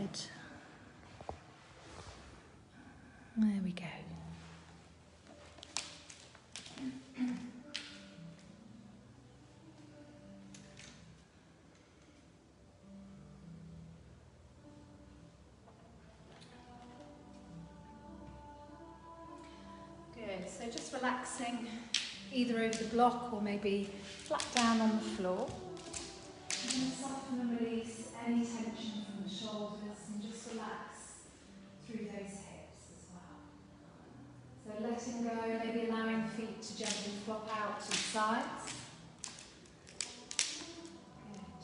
Good. There we go. Good, so just relaxing either over the block or maybe flat down on the floor. I'm going to soften and release any tension from the shoulders and just relax through those hips as well. So letting go, maybe allowing the feet to gently flop out to the sides. Good.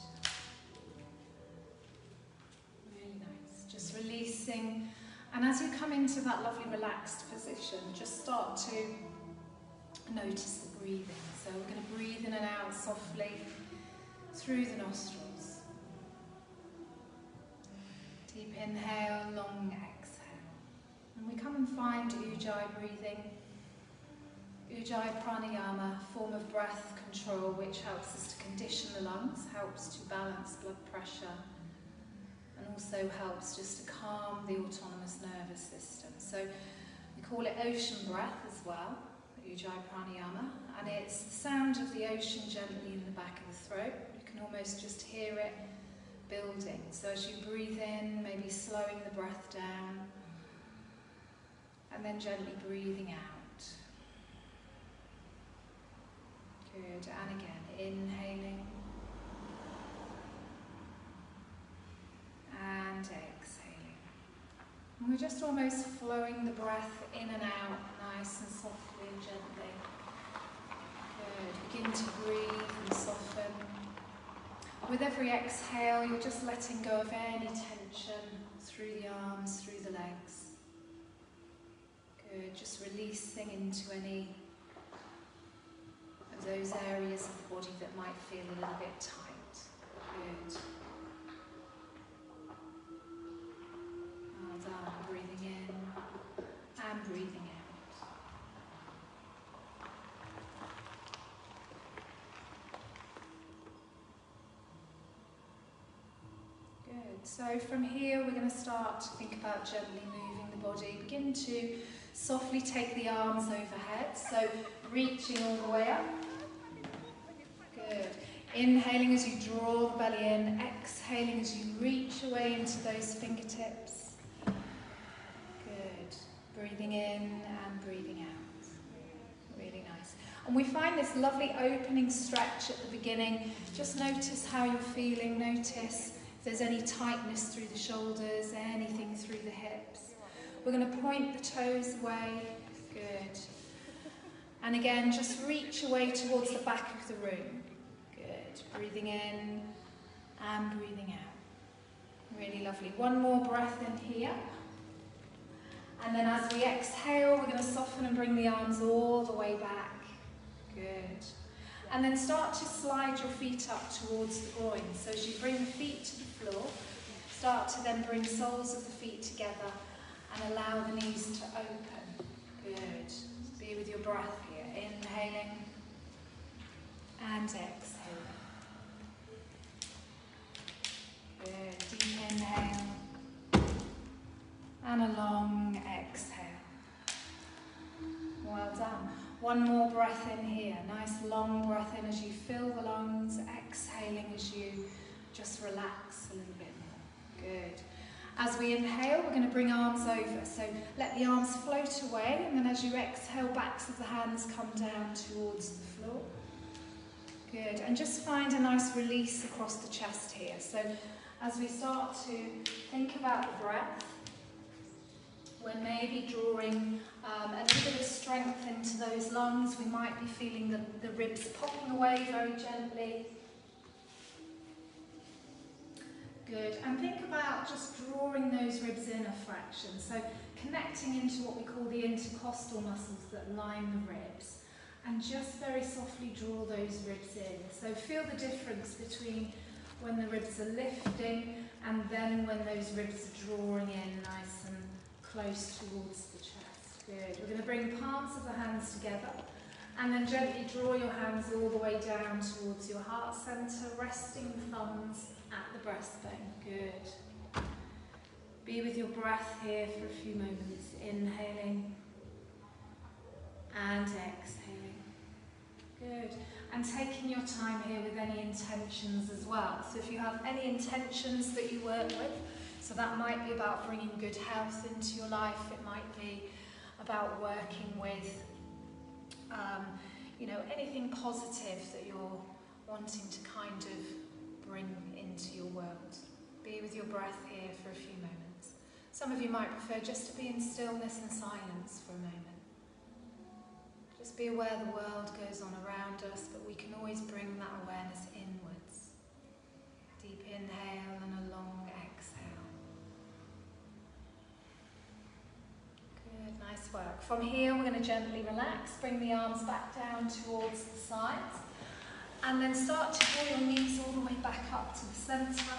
Really nice. Just releasing. And as you come into that lovely relaxed position, just start to notice the breathing. So we're going to breathe in and out softly through the nostrils. Deep inhale, long exhale. And we come and find Ujjayi breathing. Ujjayi pranayama, form of breath control which helps us to condition the lungs, helps to balance blood pressure, and also helps just to calm the autonomous nervous system. So we call it ocean breath as well, Ujjayi pranayama, and it's the sound of the ocean gently in the back of the throat. You can almost just hear it building. So as you breathe in, maybe slowing the breath down, and then gently breathing out. Good, and again, inhaling. And exhaling. And we're just almost flowing the breath in and out, nice and softly and gently. Good. Begin to breathe and soften. With every exhale, you're just letting go of any tension through the arms, through the legs. Good. Just releasing into any of those areas of the body that might feel a little bit tight. Good. Well done. Breathing in and breathing out. Good. So from here we're going to start to think about gently moving the body. Begin to softly take the arms overhead. So reaching all the way up. Good. Inhaling as you draw the belly in. Exhaling as you reach away into those fingertips. Good. Breathing in and breathing out. Really nice. And we find this lovely opening stretch at the beginning. Just notice how you're feeling. Notice if there's any tightness through the shoulders, anything through the hips. We're going to point the toes away. Good. And again, just reach away towards the back of the room. Good. Breathing in and breathing out. Really lovely. One more breath in here. And then as we exhale, we're going to soften and bring the arms all the way back. Good. And then start to slide your feet up towards the groin. So as you bring the feet to the floor, start to then bring soles of the feet together and allow the knees to open. Good. Be with your breath here. Inhaling and exhaling. Good. Deep inhale and a long exhale. Well done. One more breath in here. Nice long breath in as you fill the lungs, exhaling as you just relax a little bit more. Good. As we inhale, we're going to bring arms over. So let the arms float away, and then as you exhale, backs of the hands come down towards the floor. Good. And just find a nice release across the chest here. So as we start to think about the breath, we're maybe drawing a little bit of strength into those lungs. We might be feeling the ribs popping away very gently. Good. And think about just drawing those ribs in a fraction. So connecting into what we call the intercostal muscles that line the ribs. And just very softly draw those ribs in. So feel the difference between when the ribs are lifting and then when those ribs are drawing in nice and close towards the chest. Good. We're going to bring palms of the hands together and then gently draw your hands all the way down towards your heart centre, resting the thumbs at the breastbone. Good. Be with your breath here for a few moments. Inhaling and exhaling. Good. And taking your time here with any intentions as well. So if you have any intentions that you work with, so that might be about bringing good health into your life. It might be about working with, anything positive that you're wanting to kind of bring into your world. Be with your breath here for a few moments. Some of you might prefer just to be in stillness and silence for a moment. Just be aware the world goes on around us, but we can always bring that awareness inwards. Deep inhale and a long exhale. Good, nice work. From here we're going to gently relax, bring the arms back down towards the sides, and then start to draw your knees all the way back up to the centre.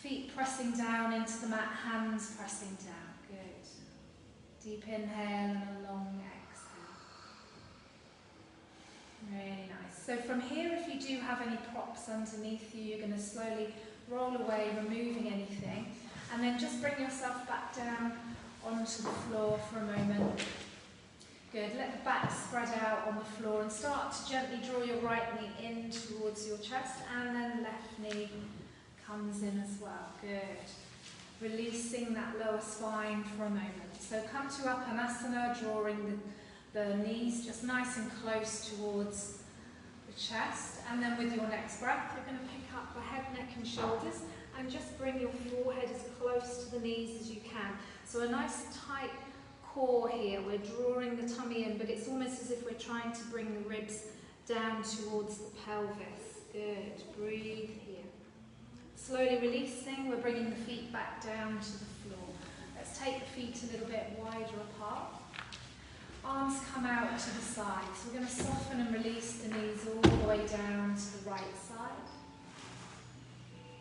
Feet pressing down into the mat, hands pressing down. Good. Deep inhale and a long exhale. Really nice. So from here, if you do have any props underneath you, you're going to slowly roll away, removing anything, and then just bring yourself back down onto the floor for a moment. Good. Let the back spread out on the floor and start to gently draw your right knee in towards your chest, and then left knee comes in as well. Good. Releasing that lower spine for a moment. So come to Matsyasana, drawing the knees just nice and close towards the chest. And then with your next breath, you're going to pick up the head, neck and shoulders and just bring your forehead as close to the knees as you can. So a nice tight core here. We're drawing the tummy in, but it's almost as if we're trying to bring the ribs down towards the pelvis. Good. Breathe here. Slowly releasing, we're bringing the feet back down to the floor. Let's take the feet a little bit wider apart. Arms come out to the sides. We're going to soften and release the knees all the way down to the right side.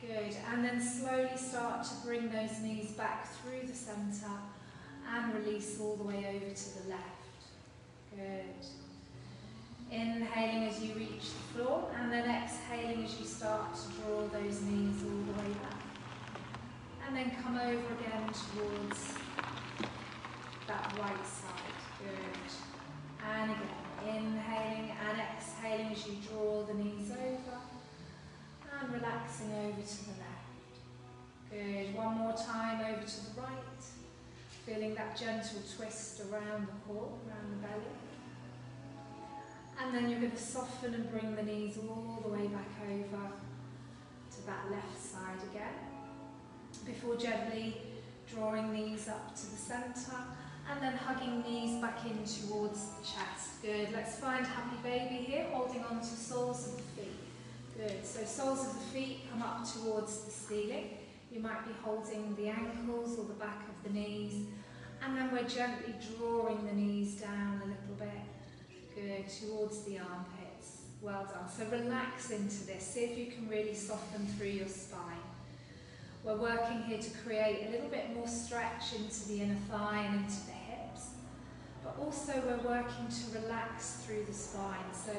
Good. And then slowly start to bring those knees back through the centre and release all the way over to the left. Good. Inhaling as you reach the floor, and then exhaling as you start to draw those knees all the way back. And then come over again towards that right side. Good. And again, inhaling and exhaling as you draw the knees over, and relaxing over to the left. Good. One more time over to the right, feeling that gentle twist around the core, around the belly. And then you're going to soften and bring the knees all the way back over to that left side again, before gently drawing knees up to the centre and then hugging knees back in towards the chest. Good. Let's find happy baby here, holding on to soles of the feet. Good. So soles of the feet come up towards the ceiling. You might be holding the ankles or the back of the knees, and then we're gently drawing the knees down a little bit. Good, towards the armpits. Well done. So relax into this. See if you can really soften through your spine. We're working here to create a little bit more stretch into the inner thigh and into the hips. But also we're working to relax through the spine. So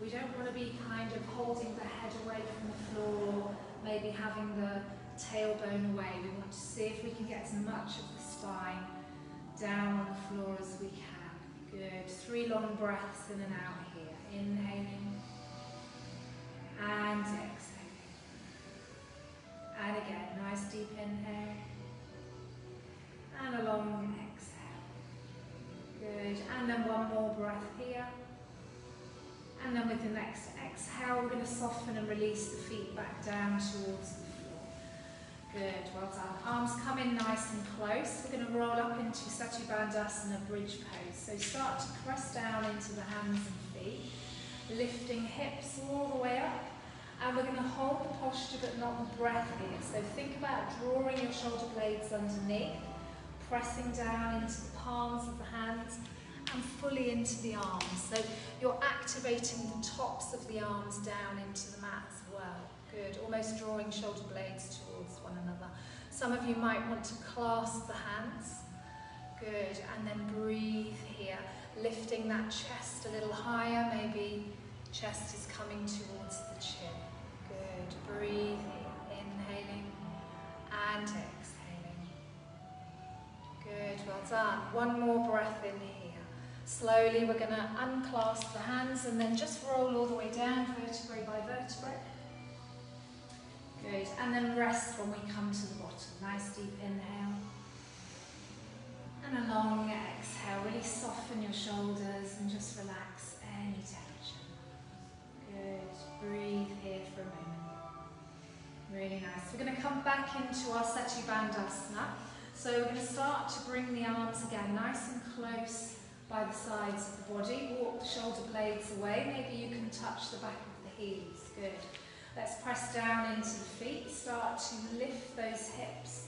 we don't want to be kind of holding the head away from the floor, or maybe having the tailbone away. We want to see if we can get as much of the spine down on the floor as we can. Good. 3 long breaths in and out here. Inhaling and exhaling. And again, nice deep inhale and a long exhale. Good. And then one more breath here. And then with the next exhale, we're going to soften and release the feet back down towards the floor. Good, well done. Arms come in nice and close. We're going to roll up into Bandhasana bridge pose. So start to press down into the hands and feet, lifting hips all the way up. And we're going to hold the posture but not the breath here. So think about drawing your shoulder blades underneath, pressing down into the palms of the hands and fully into the arms. So you're activating the tops of the arms down into the mat as well. Good, almost drawing shoulder blades towards one another. Some of you might want to clasp the hands. Good, and then breathe here, lifting that chest a little higher. Maybe chest is coming towards the chin. Good, breathe here, inhaling and exhaling. done. One more breath in here. Slowly we're going to unclasp the hands and then just roll all the way down, vertebrae by vertebrae. Good. And then rest when we come to the bottom. Nice deep inhale. And a long exhale. Really soften your shoulders and just relax any tension. Good. Breathe here for a moment. Really nice. We're going to come back into our Bandhasana. So we're going to start to bring the arms again nice and close by the sides of the body. Walk the shoulder blades away. Maybe you can touch the back of the heels. Good. Let's press down into the feet. Start to lift those hips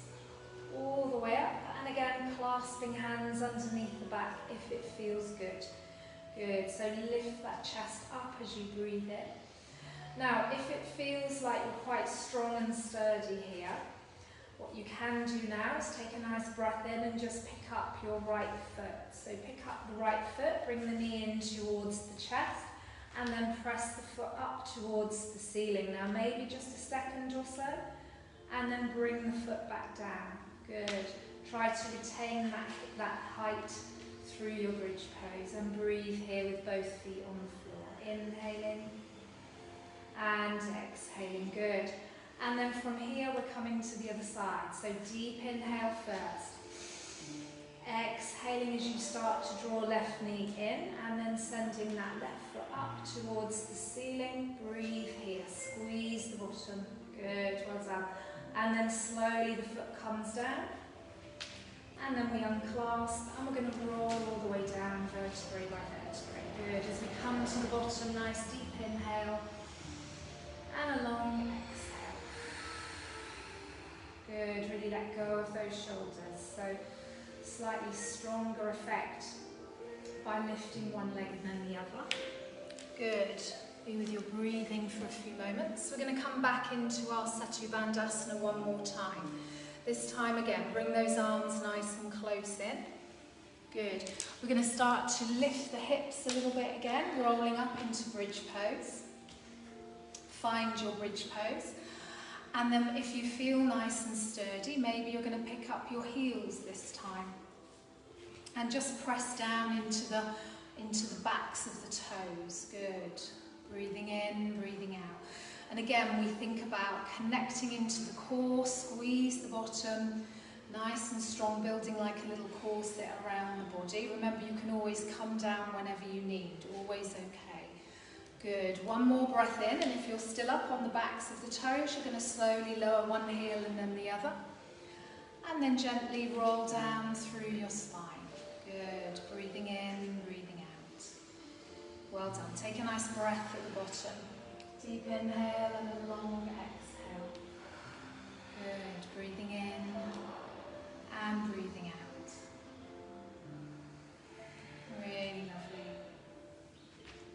all the way up. And again, clasping hands underneath the back if it feels good. Good. So lift that chest up as you breathe in. Now, if it feels like you're quite strong and sturdy here, what you can do now is take a nice breath in and just pick up your right foot. So pick up the right foot, bring the knee in towards the chest, and then press the foot up towards the ceiling. Now maybe just a second or so, and then bring the foot back down. Good. Try to retain that height through your bridge pose, and breathe here with both feet on the floor. Inhaling and exhaling. Good. And then from here we're coming to the other side. So deep inhale first. Exhaling as you start to draw left knee in, and then sending that left foot up towards the ceiling. Breathe here. Squeeze the bottom. Good. Well done. And then slowly the foot comes down. And then we unclasp, and we're going to roll all the way down, vertebrae by vertebrae. Good. As we come to the bottom, nice deep inhale. And a long exhale. Good, really let go of those shoulders. So slightly stronger effect by lifting one leg than the other. Good. Be with your breathing for a few moments. We're going to come back into our Bandhasana one more time. This time again, bring those arms nice and close in. Good. We're going to start to lift the hips a little bit again, rolling up into bridge pose. Find your bridge pose. And then if you feel nice and sturdy, maybe you're going to pick up your heels this time. And just press down into the backs of the toes. Good. Breathing in, breathing out. And again, we think about connecting into the core, squeeze the bottom, nice and strong, building like a little corset around the body. Remember, you can always come down whenever you need, always okay. Good. One more breath in, and if you're still up on the backs of the toes, you're going to slowly lower one heel and then the other. And then gently roll down through your spine. Good. Breathing in, breathing out. Well done. Take a nice breath at the bottom. Deep inhale and a long exhale. Good. Breathing in and breathing out. Really lovely.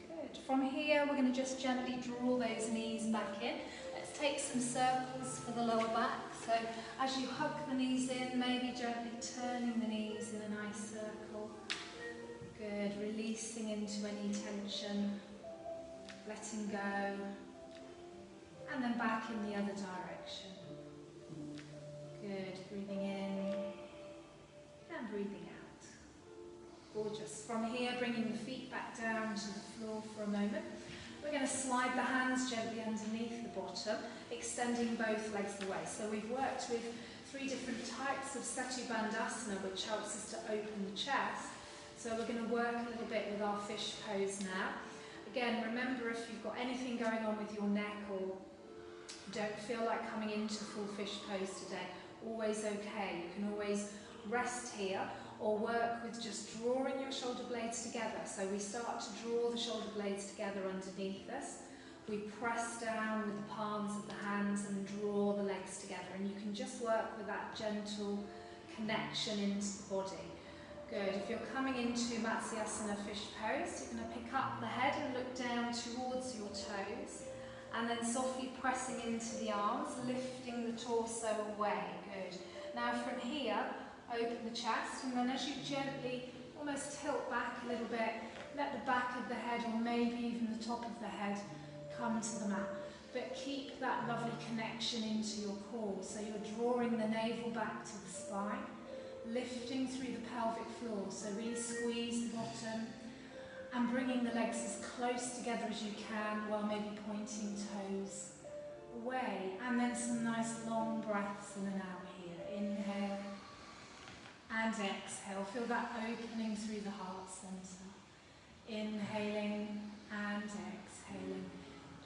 Good. From here, we're going to just gently draw those knees back in. Let's take some circles for the lower back. So as you hug the knees in, maybe gently turning the knees in a nice circle. Good. Releasing into any tension. Letting go. And then back in the other direction. Good. Breathing in and breathing out. Gorgeous. From here, bringing the feet back down to the floor for a moment. We're going to slide the hands gently underneath the bottom, extending both legs away. So we've worked with 3 different types of Bandhasana, which helps us to open the chest. So we're going to work a little bit with our fish pose now. Again, remember, if you've got anything going on with your neck or don't feel like coming into full fish pose today, always okay. You can always rest here or work with just drawing your shoulder blades together. So we start to draw the shoulder blades together underneath us. We press down with the palms of the hands and draw the legs together. And you can just work with that gentle connection into the body. Good. If you're coming into Matsyasana fish pose, you're going to pick up the head and look down towards your toes. And then softly pressing into the arms, lifting the torso away. Good. Now from here, open the chest, and then as you gently almost tilt back a little bit, let the back of the head, or maybe even the top of the head, come to the mat. But keep that lovely connection into your core. So you're drawing the navel back to the spine. lifting through the pelvic floor. So really squeeze the bottom and bringing the legs as close together as you can while maybe pointing toes away. And then some nice long breaths in and out here. Inhale and exhale. Feel that opening through the heart center. Inhaling and exhaling.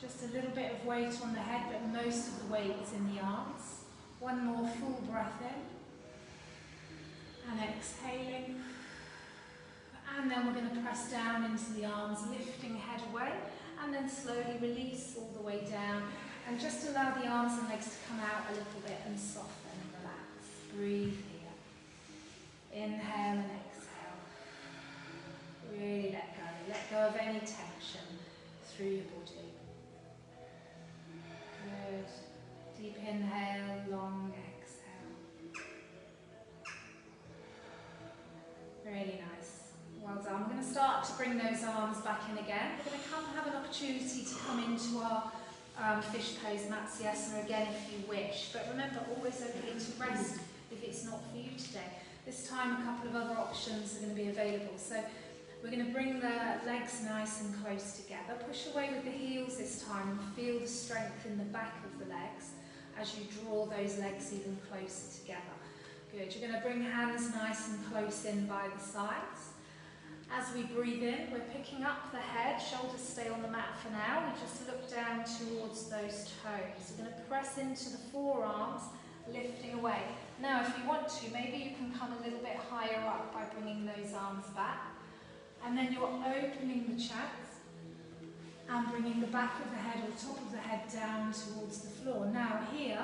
Just a little bit of weight on the head, but most of the weight is in the arms. One more full breath in. And exhaling. And then we're going to press down into the arms, lifting head away. And then slowly release all the way down. And just allow the arms and legs to come out a little bit and soften and relax. Breathe here. Inhale and exhale. Really let go. Let go of any tension through your body. Good. Deep inhale, long exhale. Really nice. Well done. We're going to start to bring those arms back in again. We're going to come have an opportunity to come into our fish pose, Matsyasana again if you wish. But remember, always okay to rest if it's not for you today. This time a couple of other options are going to be available. So we're going to bring the legs nice and close together. Push away with the heels this time and feel the strength in the back of the legs as you draw those legs even closer together. Good. You're going to bring hands nice and close in by the sides. As we breathe in, we're picking up the head, shoulders stay on the mat for now. We just look down towards those toes. We're going to press into the forearms, lifting away. Now, if you want to, maybe you can come a little bit higher up by bringing those arms back. And then you're opening the chest and bringing the back of the head or top of the head down towards the floor. Now here,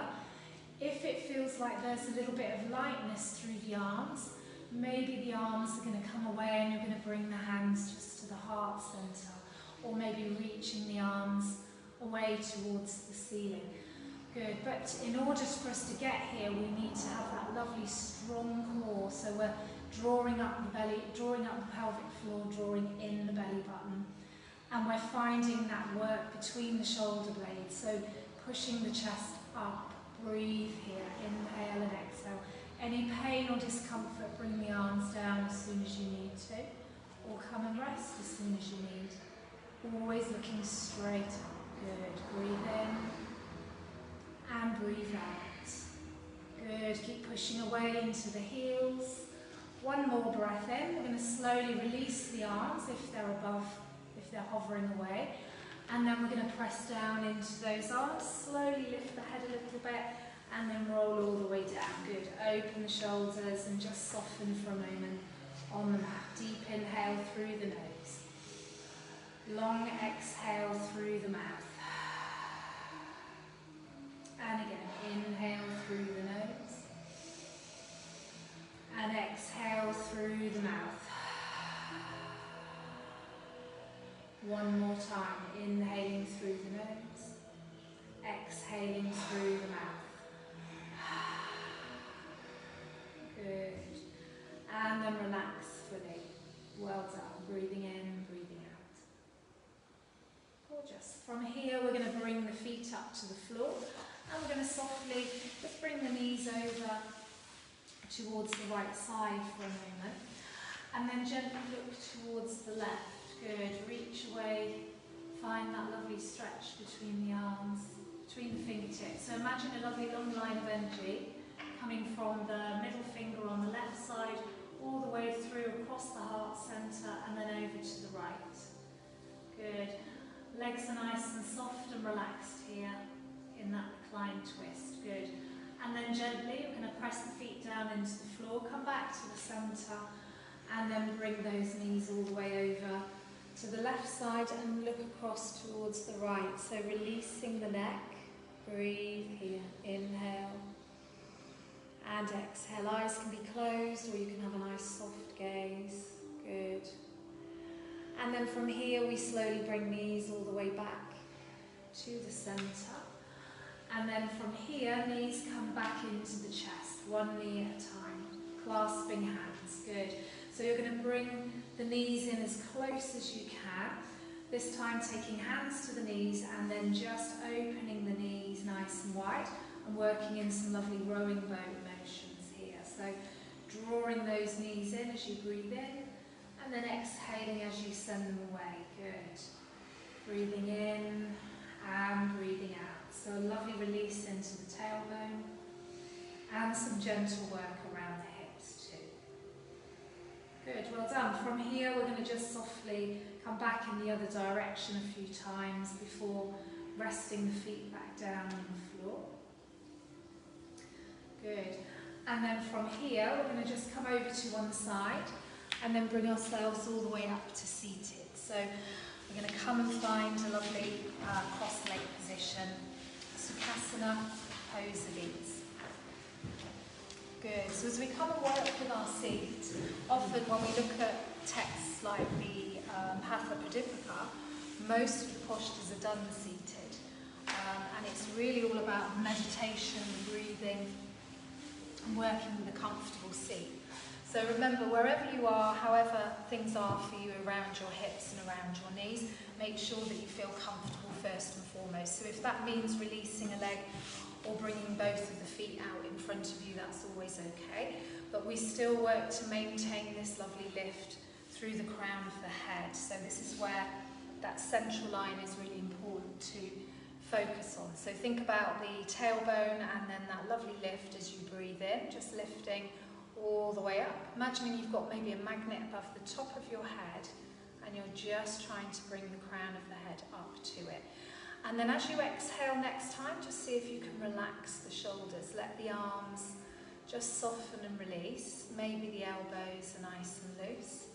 if it feels like there's a little bit of lightness through the arms, maybe the arms are going to come away and you're going to bring the hands just to the heart center, or maybe reaching the arms away towards the ceiling. Good, but in order for us to get here, we need to have that lovely strong core. So we're drawing up the belly, drawing up the pelvic floor, drawing in the belly button. And we're finding that work between the shoulder blades. So pushing the chest up, breathe here, inhale and exhale. Any pain or discomfort, bring the arms down as soon as you need to, or come and rest as soon as you need. Always looking straight up. Good. Breathe in and breathe out. Good. Keep pushing away into the heels. One more breath in. We're going to slowly release the arms if they're above, if they're hovering away. And then we're going to press down into those arms. Slowly lift the head a little bit. And then roll all the way down. Good. Open the shoulders and just soften for a moment on the mat. Deep inhale through the nose. Long exhale through the mouth. And again, inhale through the nose. And exhale through the mouth. One more time. Inhaling through the nose. Exhaling through the mouth. Good. And then relax fully. Well done. Breathing in, breathing out. Gorgeous. From here, we're going to bring the feet up to the floor. And we're going to softly just bring the knees over towards the right side for a moment. And then gently look towards the left. Good. Reach away. Find that lovely stretch between the arms, between the fingertips. So imagine a lovely long line of energy coming from the middle finger on the left side all the way through across the heart center and then over to the right. Good. Legs are nice and soft and relaxed here in that reclined twist. Good. And then gently we're going to press the feet down into the floor, come back to the center and then bring those knees all the way over to the left side and look across towards the right. So releasing the neck. Breathe here. Inhale. And exhale. Eyes can be closed or you can have a nice soft gaze. Good. And then from here we slowly bring knees all the way back to the center. And then from here, knees come back into the chest, one knee at a time, clasping hands. Good. So you're going to bring the knees in as close as you can. This time taking hands to the knees and then just opening the knees nice and wide and working in some lovely rowing boat motions here. So drawing those knees in as you breathe in, and then exhaling as you send them away. Good. Breathing in and breathing out. So a lovely release into the tailbone and some gentle work around the hips too. Good, well done. From here we're going to just softly come back in the other direction a few times before resting the feet back down on the floor. Good. And then from here we're going to just come over to one side and then bring ourselves all the way up to seated. So we're going to come and find a lovely cross-leg position, Sukhasana pose of ease. Good, so as we come and work with our seat, often when we look at texts like the Hatha Pradipika, most of the postures are done seated. And it's really all about meditation, breathing, and working with a comfortable seat. So remember, wherever you are, however things are for you around your hips and around your knees, make sure that you feel comfortable first and foremost. So if that means releasing a leg or bringing both of the feet out in front of you, that's always okay. But we still work to maintain this lovely lift through the crown of the head. So this is where that central line is really important to focus on. So think about the tailbone and then that lovely lift as you breathe in, just lifting all the way up. Imagining you've got maybe a magnet above the top of your head and you're just trying to bring the crown of the head up to it. And then as you exhale next time, just see if you can relax the shoulders. Let the arms just soften and release. Maybe the elbows are nice and loose.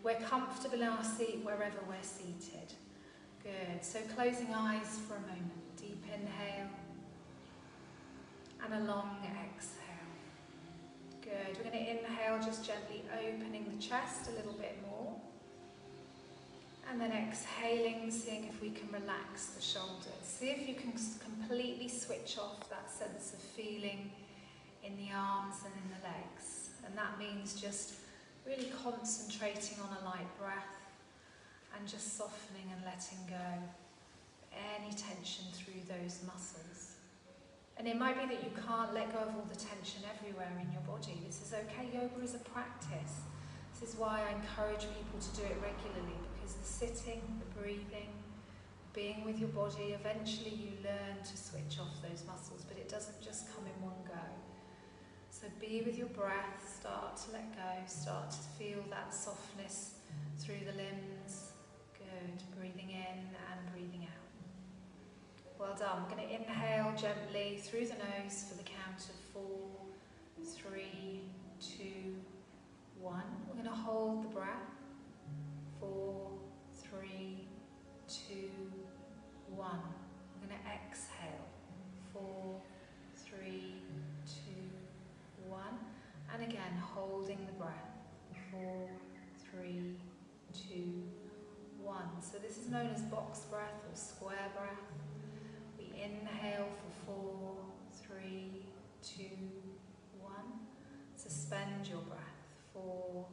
We're comfortable in our seat wherever we're seated. Good, so closing eyes for a moment. Deep inhale and a long exhale. Good, we're going to inhale just gently opening the chest a little bit more. And then exhaling, seeing if we can relax the shoulders. See if you can completely switch off that sense of feeling in the arms and in the legs. And that means just really concentrating on a light breath and just softening and letting go any tension through those muscles. And it might be that you can't let go of all the tension everywhere in your body. This is okay. Yoga is a practice. This is why I encourage people to do it regularly, because the sitting, the breathing, being with your body, eventually you learn to switch off those muscles, but it doesn't just come in one go. So be with your breath, start to let go, start to feel that softness through the limbs. Good, breathing in and breathing out. Well done. We're going to inhale gently through the nose for the count of 4, 3, 2, 1. We're going to hold the breath. 4, 3, 2, 1. We're going to exhale. 4, 3, 2, 1. And again, holding the breath. 4, 3, 2, 1. So this is known as box breath or square breath. We inhale for 4, 3, 2, 1. Suspend your breath. 4,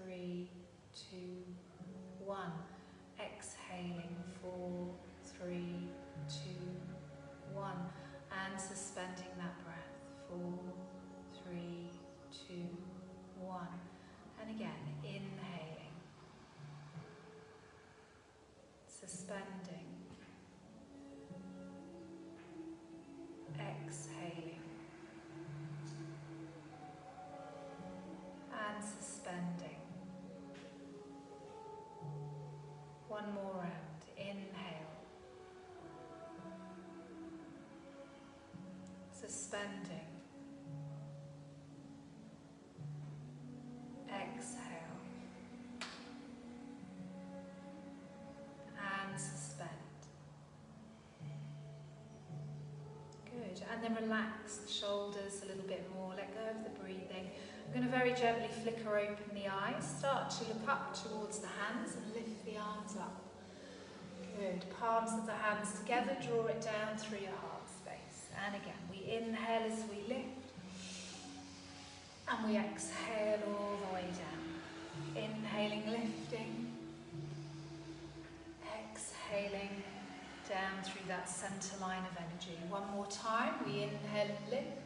3, 2, 1. Exhaling. 4, 3, 2, 1. And suspending that breath. 4, 3, 2, 1. And again, inhaling. Suspending. Exhaling. And suspending. One more round. Inhale. Suspending. Exhale. And suspend. Good. And then relax the shoulders a little bit more. Let go of the breathing. I'm going to very gently flicker open the eyes. Start to look up towards the hands and lift the arms up. Good. Palms of the hands together. Draw it down through your heart space. And again, we inhale as we lift. And we exhale all the way down. Inhaling, lifting. Exhaling down through that center line of energy. One more time. We inhale and lift.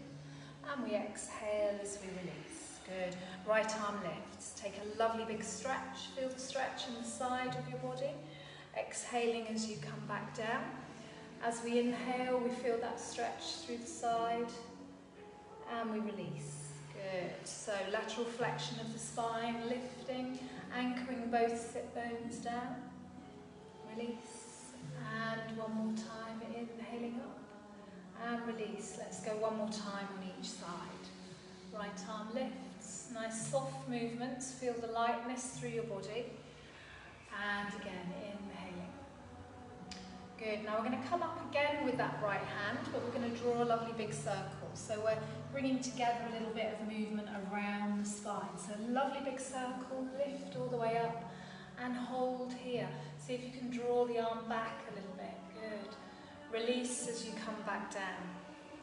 And we exhale as we release. Good. right arm lifts. Take a lovely big stretch. Feel the stretch in the side of your body. Exhaling as you come back down. As we inhale, we feel that stretch through the side. And we release. Good. So lateral flexion of the spine, lifting, anchoring both sit bones down. Release. And one more time, inhaling up. And release. Let's go one more time on each side. Right arm lifts. Nice soft movements. Feel the lightness through your body. And again, inhaling. Good. Now we're going to come up again with that right hand, but we're going to draw a lovely big circle. So we're bringing together a little bit of movement around the spine. So a lovely big circle, lift all the way up and hold here. See if you can draw the arm back a little bit. Good. Release as you come back down.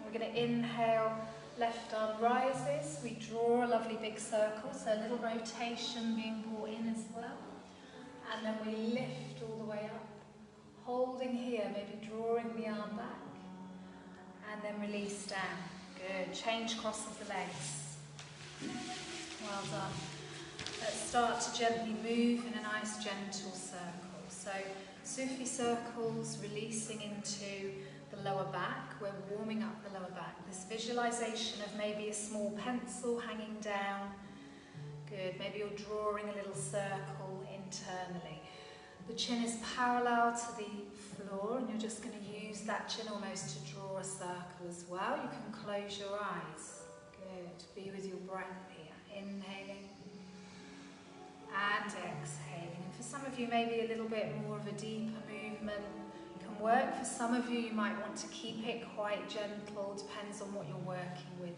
We're going to inhale, left arm rises. We draw a lovely big circle, so a little rotation being brought in as well. And then we lift all the way up. Holding here, maybe drawing the arm back. And then release down. Good. Change cross of the legs. Well done. Let's start to gently move in a nice gentle circle. So Sufi circles, releasing into the lower back. We're warming up the lower back. This visualization of maybe a small pencil hanging down. Good. Maybe you're drawing a little circle internally. The chin is parallel to the floor, and you're just going to use that chin almost to draw a circle as well. You can close your eyes. Good. Be with your breath here. Inhaling and exhaling. And for some of you, maybe a little bit more of a deeper movement can work. For some of you, you might want to keep it quite gentle. Depends on what you're working with.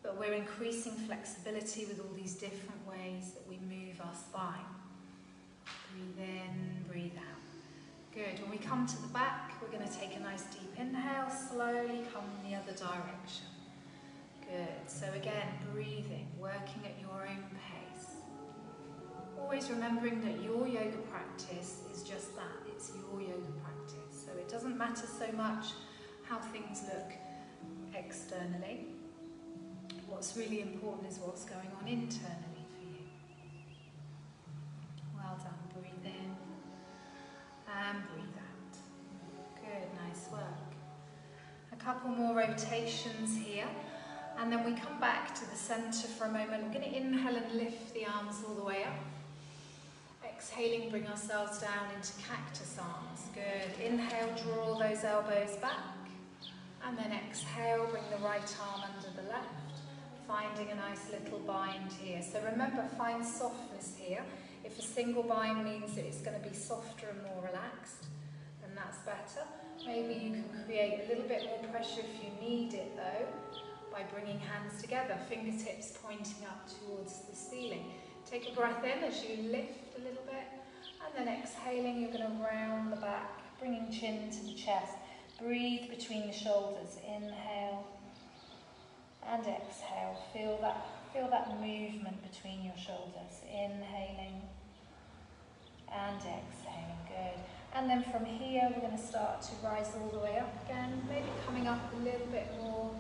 But we're increasing flexibility with all these different ways that we move our spine. Breathe in, breathe out. Good. When we come to the back, we're going to take a nice deep inhale, slowly come in the other direction. Good. So again, breathing, working at your own pace. Always remembering that your yoga practice is just that. It's your yoga practice. So it doesn't matter so much how things look externally. What's really important is what's going on internally for you. Well done. Breathe in and breathe out. Good, nice work. A couple more rotations here, and then we come back to the center for a moment. We're going to inhale and lift the arms all the way up. Exhaling, bring ourselves down into cactus arms. Good. Inhale, draw those elbows back, and then exhale, bring the right arm under the left, finding a nice little bind here. So remember, find softness here. If a single bind means that it's going to be softer and more relaxed, then that's better. Maybe you can create a little bit more pressure if you need it though, by bringing hands together, fingertips pointing up towards the ceiling. Take a breath in as you lift a little bit, and then exhaling, you're going to round the back, bringing chin to the chest. Breathe between the shoulders. Inhale and exhale. Feel that movement between your shoulders. Inhaling and exhaling. Good. And then from here, we're going to start to rise all the way up again, maybe coming up a little bit more,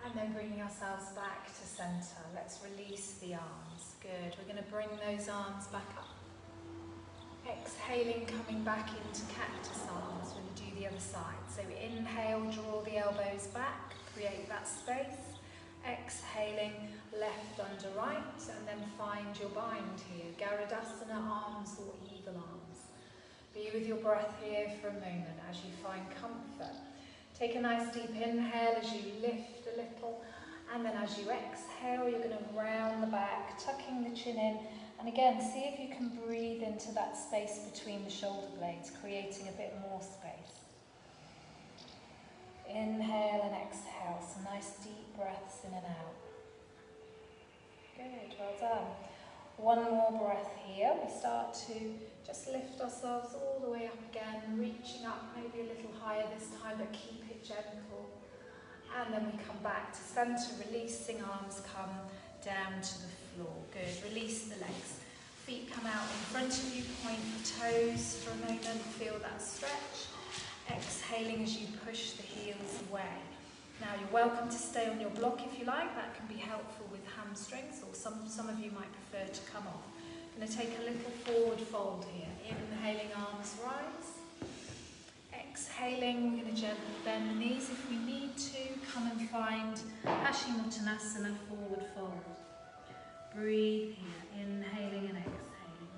and then bringing ourselves back to center. Let's release the arms. Good. We're going to bring those arms back up. Exhaling, coming back into cactus arms. We're going to do the other side. So inhale, draw the elbows back, create that space. Exhaling, left under right, and then find your bind here. Garudasana arms or eagle arms. Be with your breath here for a moment as you find comfort. Take a nice deep inhale as you lift a little, and then as you exhale, you're going to round the back, tucking the chin in, and again, see if you can breathe into that space between the shoulder blades, creating a bit more space. Inhale and exhale, some nice deep breaths in and out. Good, well done. One more breath here. We start to just lift ourselves all the way up again, reaching up maybe a little higher this time, but keep it gentle. And then we come back to center, releasing, arms come down to the floor. Good, release the legs. Feet come out in front of you, point the toes for a moment, feel that stretch. Exhaling as you push the heels away. Now you're welcome to stay on your block if you like. That can be helpful with hamstrings, or some of you might prefer to come off. I'm going to take a little forward fold here. Inhaling, arms rise. Exhaling, we're going to gently bend the knees if we need to. Come and find Matsyasana, forward fold. Breathe here, inhaling and exhaling.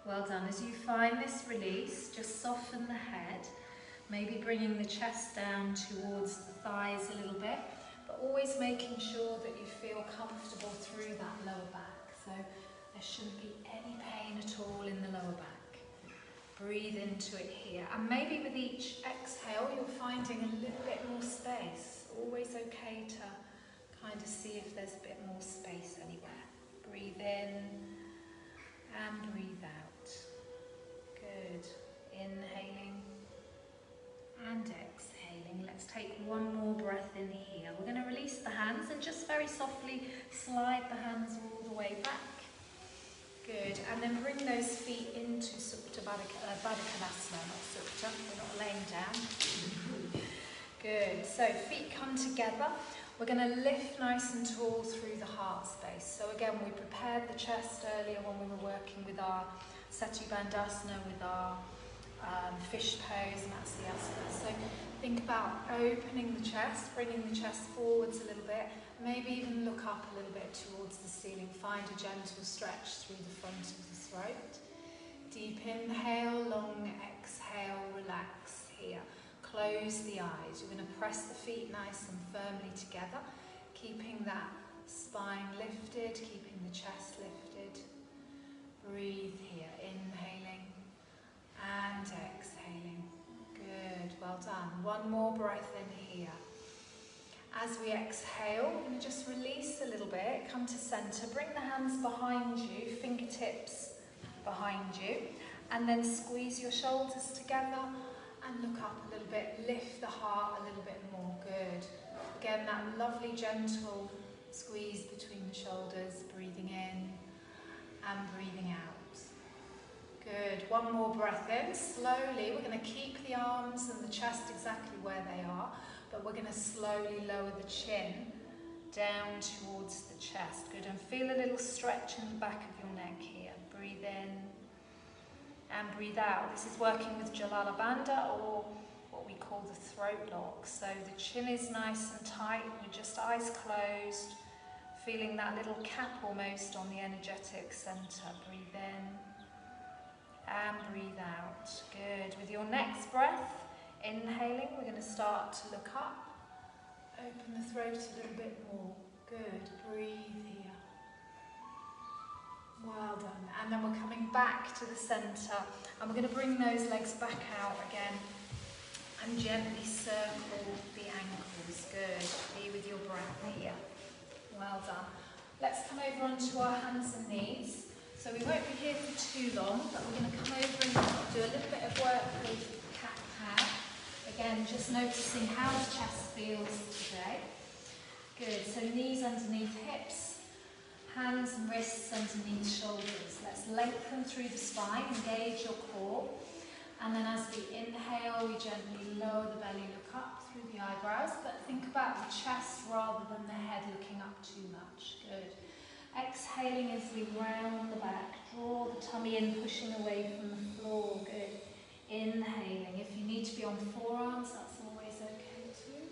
Well done. As you find this release, just soften the head, maybe bringing the chest down towards the thighs a little bit, but always making sure that you feel comfortable through that lower back. So there shouldn't be any pain at all in the lower back. Breathe into it here, and maybe with each exhale you're finding a little bit more space. Always okay to kind of see if there's a bit more space anywhere. Breathe in and breathe out. Good. Inhaling and exhaling. Let's take one more breath in here. We're going to release the hands and just very softly slide the hands all the way back. Good, and then bring those feet into Supta Baddha-Konasana, not Supta, we're not laying down. Good, so feet come together. We're going to lift nice and tall through the heart space. So again, we prepared the chest earlier when we were working with our Sati Bandhasana, with our fish pose, Matsyasana. So think about opening the chest, bringing the chest forwards a little bit, maybe even look up a little bit towards the ceiling. Find a gentle stretch through the front of the throat. Deep inhale, long exhale, relax here. Close the eyes. You're going to press the feet nice and firmly together, keeping that spine lifted, keeping the chest lifted. Breathe here, inhaling and exhaling. Good, well done. One more breath in here. As we exhale, we're going to just release a little bit, come to centre, bring the hands behind you, fingertips behind you, and then squeeze your shoulders together and look up a little bit, lift the heart a little bit more. Good. Again, that lovely gentle squeeze between the shoulders, breathing in and breathing out. Good. One more breath in. Slowly, we're going to keep the arms and the chest exactly where they are, but we're going to slowly lower the chin down towards the chest. Good. And feel a little stretch in the back of your neck here. Breathe in and breathe out. This is working with Jalalabandha, or what we call the throat lock. So the chin is nice and tight. We're just eyes closed, feeling that little cap almost on the energetic centre. Breathe in and breathe out. Good. With your next breath, inhaling, we're going to start to look up. Open the throat a little bit more. Good. Breathe here. Well done. And then we're coming back to the centre, and we're going to bring those legs back out again and gently circle the ankles. Good. Be with your breath here. Well done. Let's come over onto our hands and knees. So we won't be here for too long, but we're going to come over and do a little bit of work with cat-cow. Again, just noticing how the chest feels today. Good, so knees underneath hips, hands and wrists underneath shoulders. Let's lengthen through the spine, engage your core. And then as we inhale, we gently lower the belly, look up through the eyebrows, but think about the chest rather than the head looking up too much. Good. Exhaling as we round the back, draw the tummy in, pushing away from the floor. Good. Inhaling. If you need to be on forearms, that's always okay too.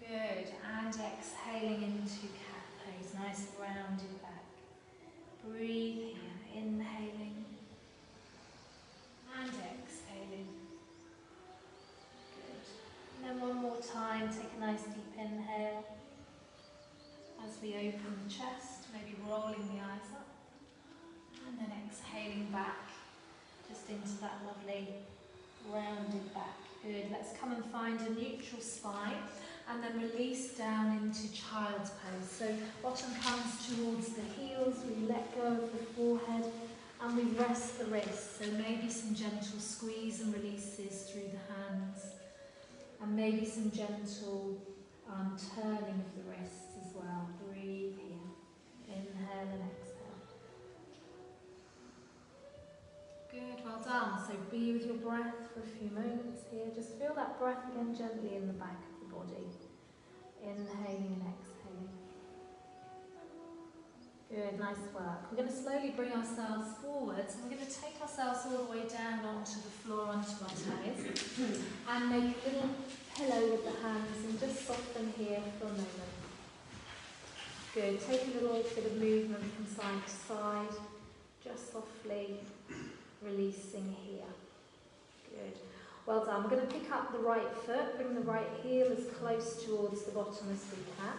Good. And exhaling into cat pose. Nice rounded back. Breathe here. Inhaling. And exhaling. Good. And then one more time, take a nice deep inhale. As we open the chest, maybe rolling the eyes up, and then exhaling back, just into that lovely rounded back. Good. Let's come and find a neutral spine, and then release down into child's pose. So bottom comes towards the heels, we let go of the forehead, and we rest the wrists. So maybe some gentle squeeze and releases through the hands, and maybe some gentle turning of the wrists as well. Breathe here. Inhale and exhale. Good, well done. So be with your breath for a few moments here. Just feel that breath again gently in the back body. Inhaling and exhaling. Good, nice work. We're going to slowly bring ourselves forwards and we're going to take ourselves all the way down onto the floor, onto our toes, and make a little pillow with the hands and just soften here for a moment. Good, take a little bit of movement from side to side, just softly releasing here. Good. Well done. We're going to pick up the right foot, bring the right heel as close towards the bottom as we can.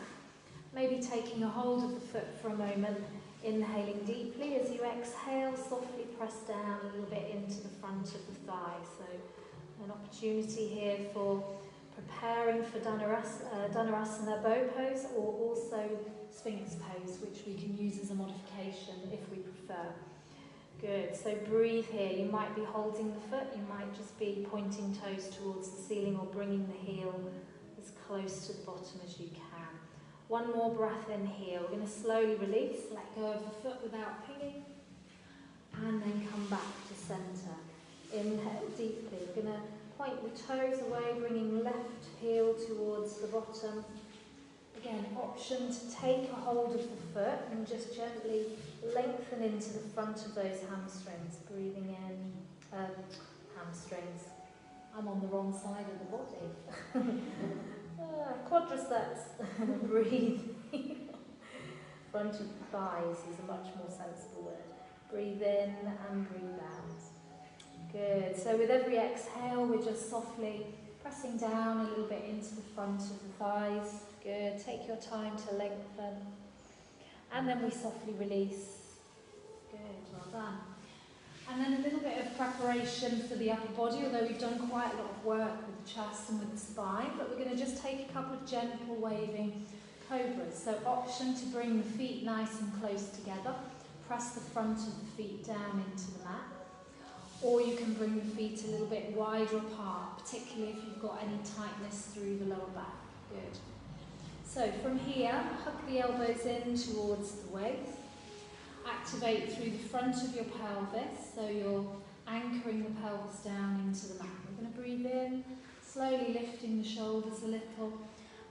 Maybe taking a hold of the foot for a moment, inhaling deeply. As you exhale, softly press down a little bit into the front of the thigh. So an opportunity here for preparing for Dhanurasana bow pose, or also Sphinx pose, which we can use as a modification if we prefer. Good, so breathe here. You might be holding the foot, you might just be pointing toes towards the ceiling or bringing the heel as close to the bottom as you can. One more breath in here. We're going to slowly release, let go of the foot without pinging, and then come back to centre. Inhale deeply. We're going to point the toes away, bringing left heel towards the bottom. Again, option to take a hold of the foot and just gently lengthen into the front of those hamstrings. Breathing in, hamstrings. I'm on the wrong side of the body. Quadriceps. Breathe. Front of the thighs is a much more sensible word. Breathe in and breathe out. Good. So with every exhale, we're just softly pressing down a little bit into the front of the thighs. Good. Take your time to lengthen. And then we softly release. Good. Well done. And then a little bit of preparation for the upper body, although we've done quite a lot of work with the chest and with the spine, but we're going to just take a couple of gentle waving cobras. So option to bring the feet nice and close together, press the front of the feet down into the mat, or you can bring the feet a little bit wider apart, particularly if you've got any tightness through the lower back. Good. So from here, hug the elbows in towards the waist. Activate through the front of your pelvis, so you're anchoring the pelvis down into the mat. We're going to breathe in, slowly lifting the shoulders a little,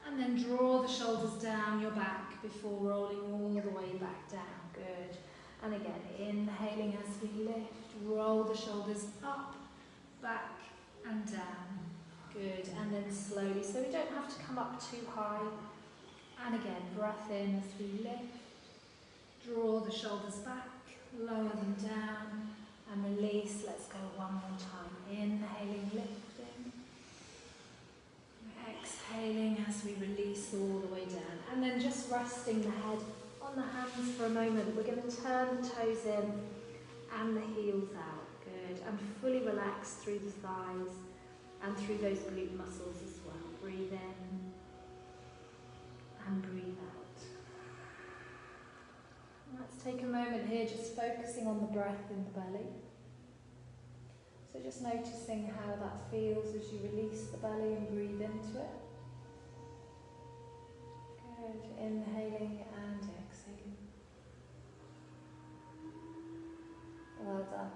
and then draw the shoulders down your back before rolling all the way back down. Good. And again, inhaling as we lift, roll the shoulders up, back, and down. Good. And then slowly, so we don't have to come up too high. And again, breath in as we lift. Draw the shoulders back, lower them down, and release. Let's go one more time. Inhaling, lifting. Exhaling as we release all the way down. And then just resting the head on the hands for a moment. We're going to turn the toes in and the heels out. Good. And fully relax through the thighs and through those glute muscles as well. Breathe in and breathe out. Let's take a moment here just focusing on the breath in the belly. So just noticing how that feels as you release the belly and breathe into it. Good. Inhaling and exhaling. Well done.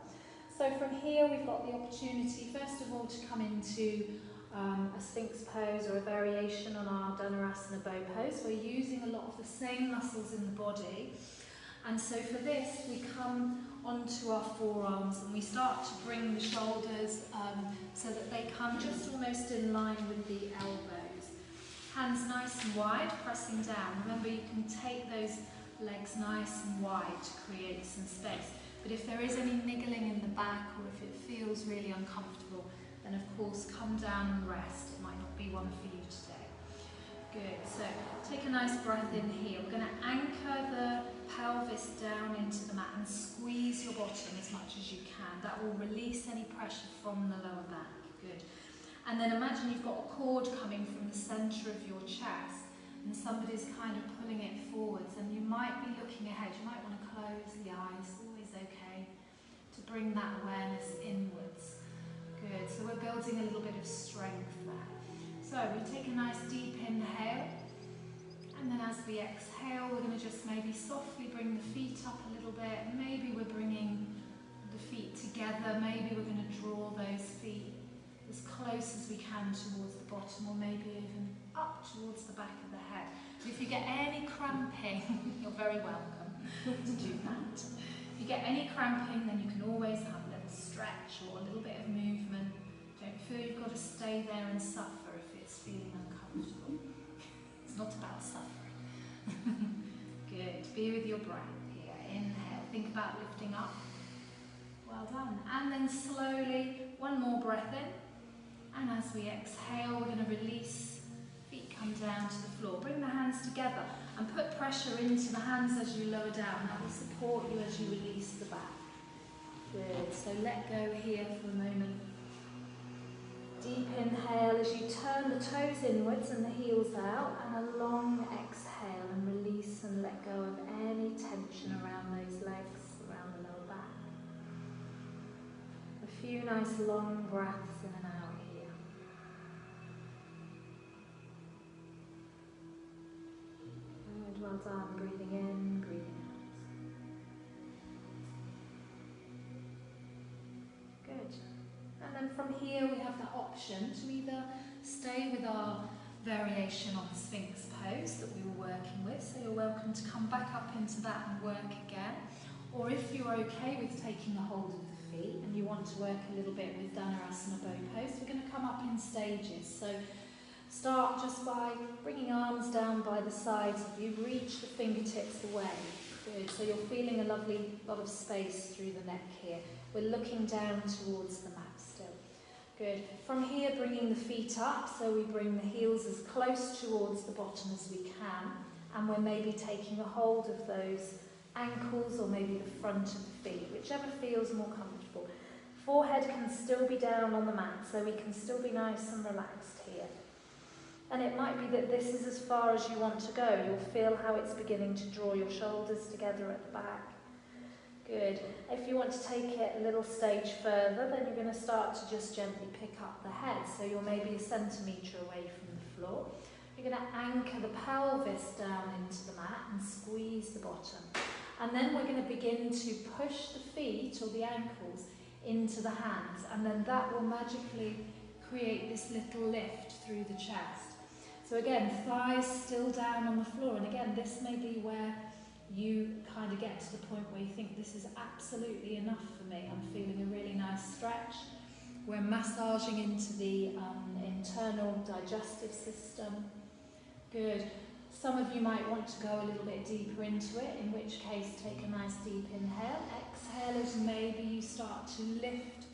So from here we've got the opportunity first of all to come into a Sphinx pose or a variation on our Dhanurasana bow pose. We're using a lot of the same muscles in the body. And so for this, we come onto our forearms and we start to bring the shoulders so that they come just almost in line with the elbows. Hands nice and wide, pressing down. Remember, you can take those legs nice and wide to create some space. But if there is any niggling in the back or if it feels really uncomfortable, then of course come down and rest. It might not be one for you today. Good, so take a nice breath in here. We're going to anchor the pelvis down into the mat and squeeze your bottom as much as you can. That will release any pressure from the lower back. Good. And then imagine you've got a cord coming from the centre of your chest and somebody's kind of pulling it forwards, and you might be looking ahead. You might want to close the eyes, always okay, to bring that awareness inwards. Good, so we're building a little bit of strength there. So we take a nice deep inhale, and then as we exhale, we're going to just maybe softly bring the feet up a little bit. Maybe we're bringing the feet together. Maybe we're going to draw those feet as close as we can towards the bottom, or maybe even up towards the back of the head. And if you get any cramping, you're very welcome to do that. If you get any cramping, then you can always have a little stretch or a little bit of movement. Don't feel you've got to stay there and suffer if it's feeling uncomfortable. It's not about suffering. Good. Be with your breath here. Inhale. Think about lifting up. Well done. And then slowly, one more breath in. And as we exhale, we're going to release. Feet come down to the floor. Bring the hands together and put pressure into the hands as you lower down. That will support you as you release the back. Good. So let go here for a moment. Deep inhale as you turn the toes inwards and the heels out, and a long exhale and release and let go of any tension around those legs, around the lower back. A few nice long breaths in and out here. Good, well done. Breathing in, breathing out. Good. And then from here we have the option to either stay with our variation on the Sphinx pose that we were working with, so you're welcome to come back up into that and work again. Or if you're okay with taking a hold of the feet and you want to work a little bit with Dhanurasana bow pose, we're going to come up in stages. So start just by bringing arms down by the sides of you, reach the fingertips away. Good, so you're feeling a lovely lot of space through the neck here. We're looking down towards the mat still. Good. From here, bringing the feet up, so we bring the heels as close towards the bottom as we can, and we're maybe taking a hold of those ankles or maybe the front of the feet, whichever feels more comfortable. Forehead can still be down on the mat, so we can still be nice and relaxed here. And it might be that this is as far as you want to go. You'll feel how it's beginning to draw your shoulders together at the back. Good. If you want to take it a little stage further, then you're going to start to just gently pick up the head. So you're maybe a centimetre away from the floor. You're going to anchor the pelvis down into the mat and squeeze the bottom. And then we're going to begin to push the feet or the ankles into the hands. And then that will magically create this little lift through the chest. So again, thighs still down on the floor. And again, this may be where you kind of get to the point where you think this is absolutely enough for me. I'm feeling a really nice stretch. We're massaging into the internal digestive system. Good. Some of you might want to go a little bit deeper into it, in which case take a nice deep inhale. Exhale as maybe you start to lift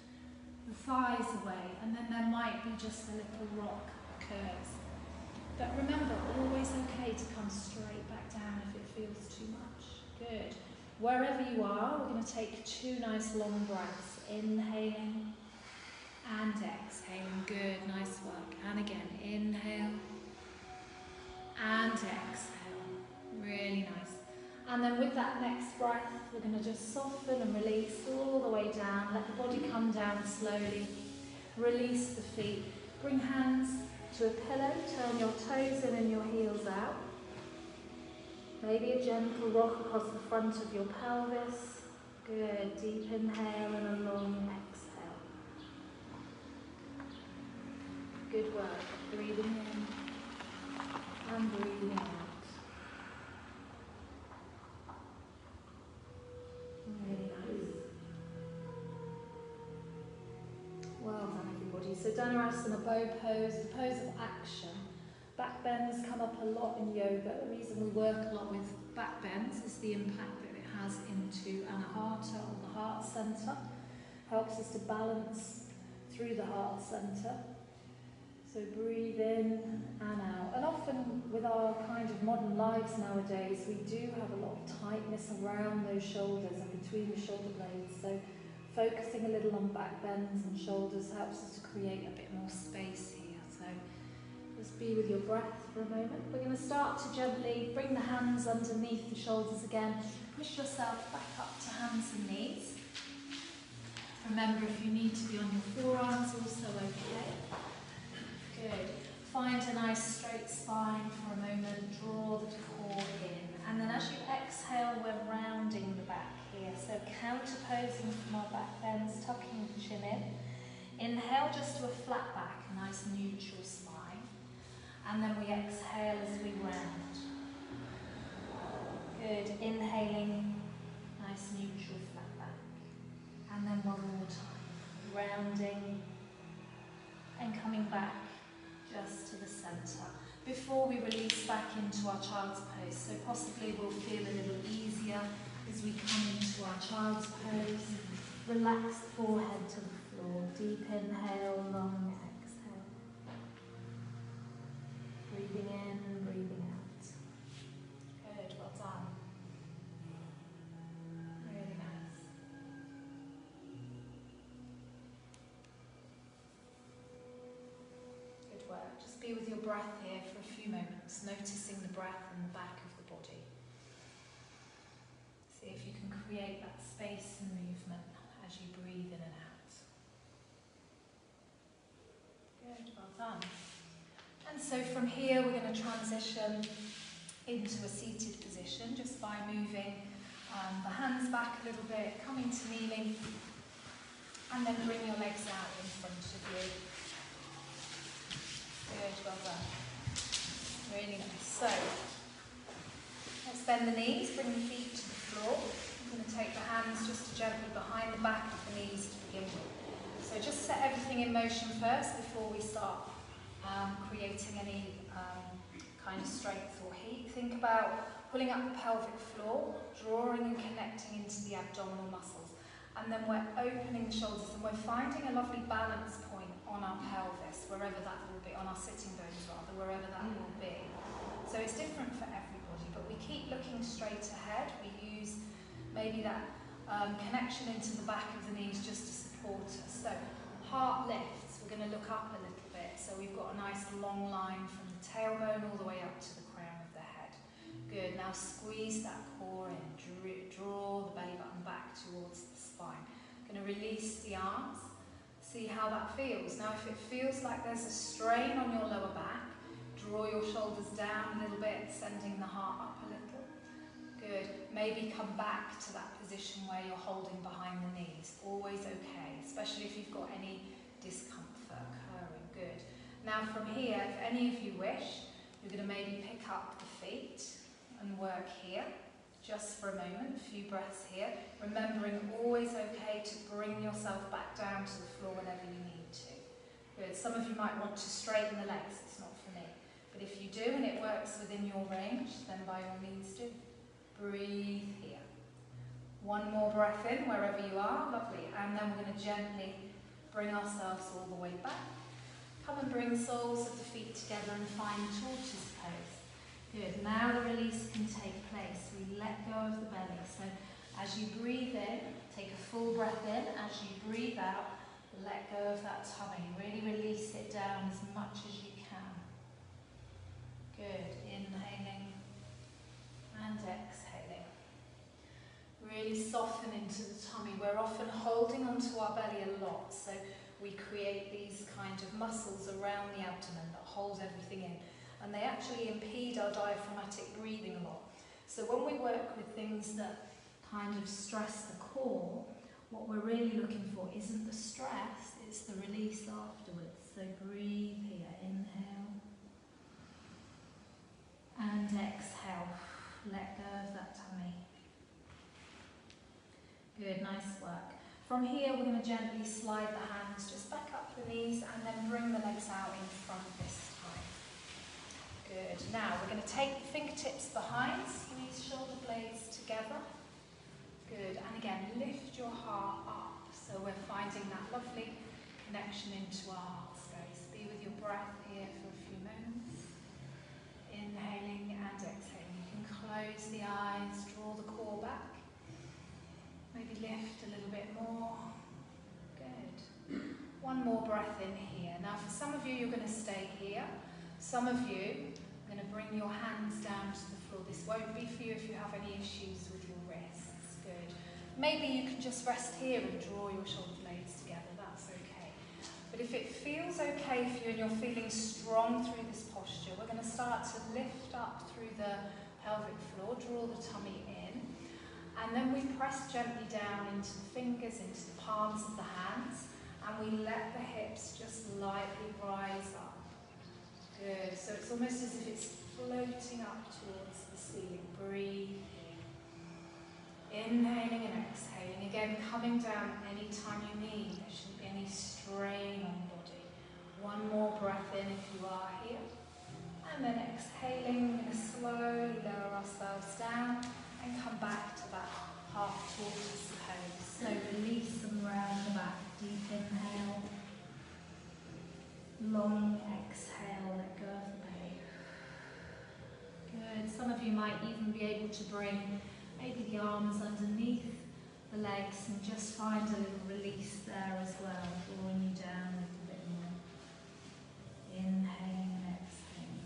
the thighs away, and then there might be just a little rock occurs. But remember, always okay to come straight back down if it feels too much. Good. Wherever you are, we're going to take two nice long breaths. Inhaling and exhaling. Good, nice work. And again, inhale and exhale. Really nice. And then with that next breath, we're going to just soften and release all the way down. Let the body come down slowly. Release the feet. Bring hands to a pillow. Turn your toes in and your heels out. Maybe a gentle rock across the front of your pelvis. Good. Deep inhale and a long exhale. Good work. Breathing in and breathing out. Really nice. Well done, everybody. So Dhanurasana bow pose, the pose of action. Back bends come up a lot in yoga. The reason we work a lot with back bends is the impact that it has into anahata, or the heart centre. Helps us to balance through the heart centre. So breathe in and out. And often with our kind of modern lives nowadays, we do have a lot of tightness around those shoulders and between the shoulder blades. So focusing a little on back bends and shoulders helps us to create a bit more space here. So just be with your breath for a moment. We're going to start to gently bring the hands underneath the shoulders again. Push yourself back up to hands and knees. Remember, if you need to be on your forearms, also okay. Good. Find a nice straight spine for a moment. Draw the core in. And then as you exhale, we're rounding the back here. So counterposing from our back bends, tucking the chin in. Inhale just to a flat back, a nice neutral spine. And then we exhale as we round. Good. Inhaling, nice neutral flat back. And then one more time. Rounding and coming back just to the centre. Before we release back into our child's pose. So possibly we'll feel a little easier as we come into our child's pose. Relax the forehead to the floor. Deep inhale, long exhale. Breathing in, breathing out. Good, well done. Really nice. Good work. Just be with your breath here for a few moments, noticing the breath in the back of the body. See if you can create that space and movement as you breathe in and out. Good, well done. And so from here we're going to transition into a seated position just by moving the hands back a little bit, coming to kneeling, and then bring your legs out in front of you. Good, well done. Really nice. So, let's bend the knees, bring the feet to the floor. I'm going to take the hands just gently behind the back of the knees to begin with. So just set everything in motion first before we start creating any kind of strength or heat. Think about pulling up the pelvic floor, drawing and connecting into the abdominal muscles. And then we're opening the shoulders and we're finding a lovely balance point on our pelvis, wherever that will be, on our sitting bones rather, wherever that will be. So it's different for everybody, but we keep looking straight ahead. We use maybe that connection into the back of the knees just to support us. So heart lifts, we're going to look up a little bit. So we've got a nice long line from the tailbone all the way up to the crown of the head. Good, now squeeze that core in, draw the belly button back towards the spine. Going to release the arms, see how that feels. Now if it feels like there's a strain on your lower back, draw your shoulders down a little bit, sending the heart up a little. Good, maybe come back to that position where you're holding behind the knees. Always okay, especially if you've got any discomfort occurring. Good. Now from here, if any of you wish, you're going to maybe pick up the feet and work here, just for a moment, a few breaths here, remembering always okay to bring yourself back down to the floor whenever you need to. Good. Some of you might want to straighten the legs, it's not for me. But if you do and it works within your range, then by all means do. Breathe here. One more breath in wherever you are, lovely. And then we're going to gently bring ourselves all the way back. Come and bring the soles of the feet together and find tortoise pose. Good, now the release can take place. We let go of the belly. So as you breathe in, take a full breath in. As you breathe out, let go of that tummy. Really release it down as much as you can. Good, inhaling and exhaling. Really soften into the tummy. We're often holding onto our belly a lot, so we create these kind of muscles around the abdomen that hold everything in. And they actually impede our diaphragmatic breathing a lot. So when we work with things that kind of stress the core, what we're really looking for isn't the stress, it's the release afterwards. So breathe here, inhale and exhale. Let go of that tummy. Good, nice work. From here we're going to gently slide the hands just back up the knees and then bring the legs out in front this time. Good. Now we're going to take the fingertips behind, squeeze shoulder blades together. Good. And again, lift your heart up. So we're finding that lovely connection into our heart space. Be with your breath here for a few moments. Inhaling and exhaling. You can close the eyes, draw the core back. Maybe lift a little bit more. Good. One more breath in here. Now for some of you, you're going to stay here. Some of you are going to bring your hands down to the floor. This won't be for you if you have any issues with your wrists. Good. Maybe you can just rest here and draw your shoulder blades together. That's okay. But if it feels okay for you and you're feeling strong through this posture, we're going to start to lift up through the pelvic floor, draw the tummy in. And then we press gently down into the fingers, into the palms of the hands, and we let the hips just lightly rise up. Good. So it's almost as if it's floating up towards the ceiling. Breathing. Inhaling and exhaling. Again, coming down anytime you need. There shouldn't be any strain on the body. One more breath in if you are here. And then exhaling, we're going to slowly lower ourselves down and come back to that half tortoise pose. So release them round the back. Deep inhale. Long exhale, let go of the belly. Good. Some of you might even be able to bring maybe the arms underneath the legs and just find a little release there as well, drawing you down a little bit more. Inhaling and exhaling.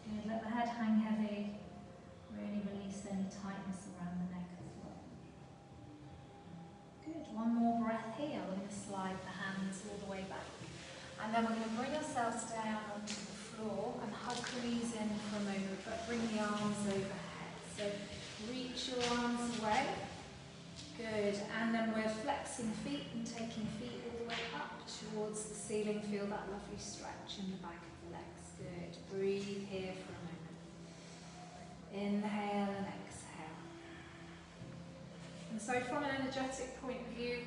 Good. Let the head hang heavy. Really release any tightness around the neck as well. Good. One more breath here. We're going to slide the hands all the way back. And then we're going to bring ourselves down onto the floor and hug the knees in for a moment, but bring the arms overhead. So reach your arms away. Good. And then we're flexing feet and taking feet all the way up towards the ceiling. Feel that lovely stretch in the back of the legs. Good. Breathe here for a moment. Inhale and exhale. And so from an energetic point of view,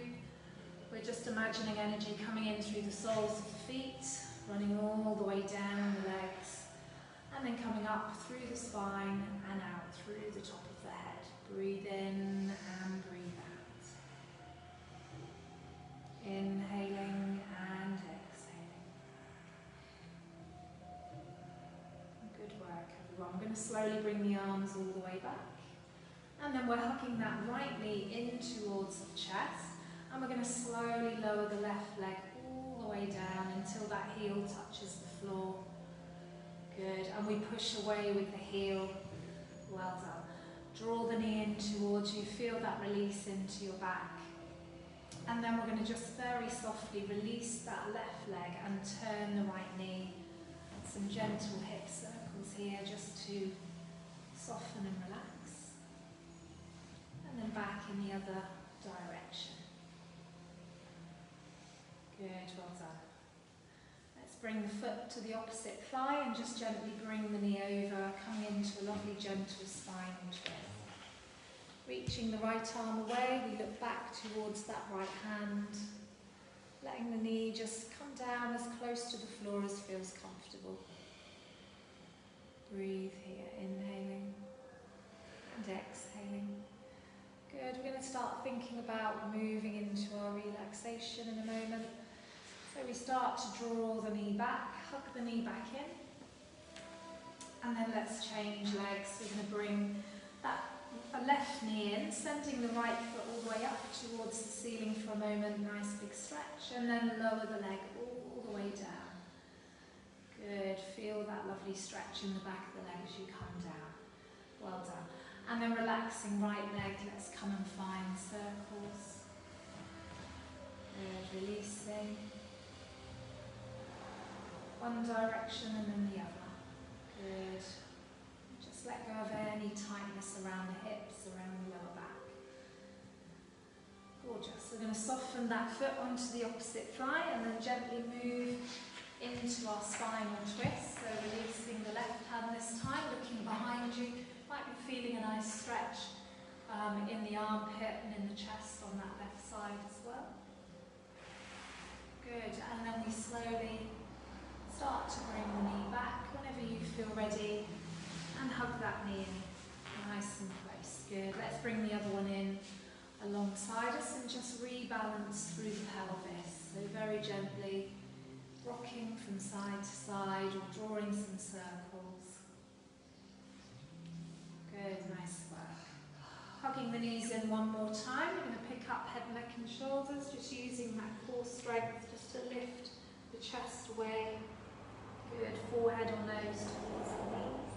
we're just imagining energy coming in through the soles of the feet, running all the way down the legs, and then coming up through the spine and out through the top of the head. Breathe in and breathe out. Inhaling and exhaling. Good work, everyone. I'm going to slowly bring the arms all the way back. And then we're hugging that right knee in towards the chest. And we're going to slowly lower the left leg all the way down until that heel touches the floor. Good. And we push away with the heel. Well done. Draw the knee in towards you. Feel that release into your back. And then we're going to just very softly release that left leg and turn the right knee. And some gentle hip circles here just to soften and relax. And then back in the other direction. Good, well done. Let's bring the foot to the opposite thigh and just gently bring the knee over, coming into a lovely gentle spinal twist. Reaching the right arm away, we look back towards that right hand, letting the knee just come down as close to the floor as feels comfortable. Breathe here, inhaling and exhaling. Good, we're going to start thinking about moving into our relaxation in a moment. So we start to draw the knee back, hug the knee back in, and then let's change legs. We're going to bring that left knee in, sending the right foot all the way up towards the ceiling for a moment, nice big stretch, and then lower the leg all the way down. Good, feel that lovely stretch in the back of the leg as you come down. Well done. And then relaxing right leg, let's come and find circles. Good, releasing. One direction and then the other. Good. Just let go of any tightness around the hips, around the lower back. Gorgeous. We're going to soften that foot onto the opposite thigh and then gently move into our spinal twist. So releasing the left hand this time, looking behind you. Might be feeling a nice stretch in the armpit and in the chest on that left side as well. Good. And then we slowly start to bring the knee back whenever you feel ready and hug that knee in nice and close. Good. Let's bring the other one in alongside us and just rebalance through the pelvis. So very gently rocking from side to side or drawing some circles. Good, nice work. Hugging the knees in one more time. We're going to pick up head, neck and shoulders, just using that core strength just to lift the chest away. Good, forehead or nose towards the knees.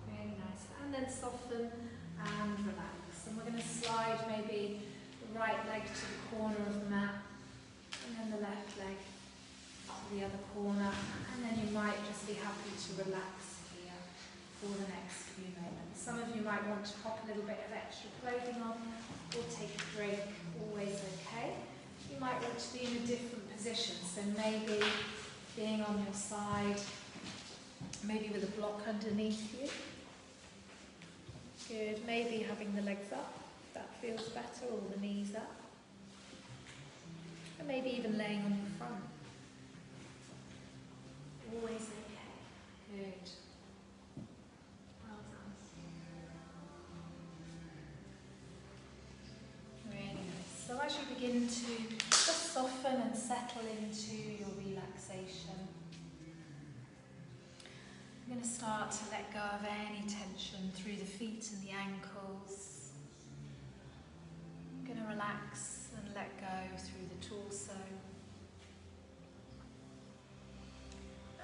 Really nice. And then soften and relax. And we're going to slide maybe the right leg to the corner of the mat and then the left leg to the other corner. And then you might just be happy to relax here for the next few moments. Some of you might want to pop a little bit of extra clothing on or take a drink, always okay. You might want to be in a different position, so maybe being on your side, maybe with a block underneath you. Good, maybe having the legs up, if that feels better, or the knees up. And maybe even laying on your front. Always okay. Good. Well done. Really nice. So as you begin to just soften and settle into your relaxation, I'm going to start to let go of any tension through the feet and the ankles. I'm going to relax and let go through the torso.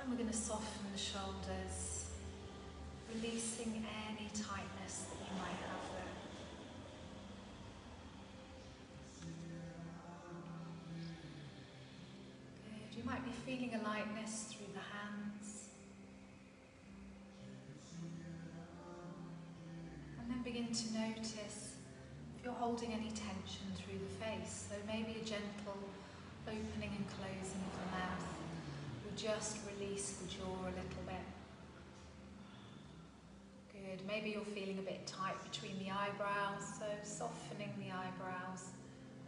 And we're going to soften the shoulders, releasing any tightness that you might have there. Good. You might be feeling a lightness through the hands. And then begin to notice if you're holding any tension through the face. So maybe a gentle opening and closing of the mouth. Just release the jaw a little bit. Good. Maybe you're feeling a bit tight between the eyebrows, so softening the eyebrows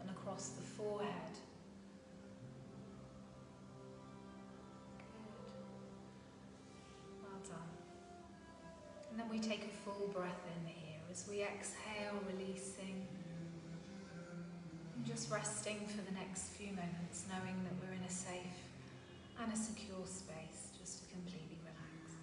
and across the forehead. Good. Well done. And then we take a full breath in here as we exhale, releasing. And just resting for the next few moments, knowing that we're in a safe and a secure space, just to completely relax.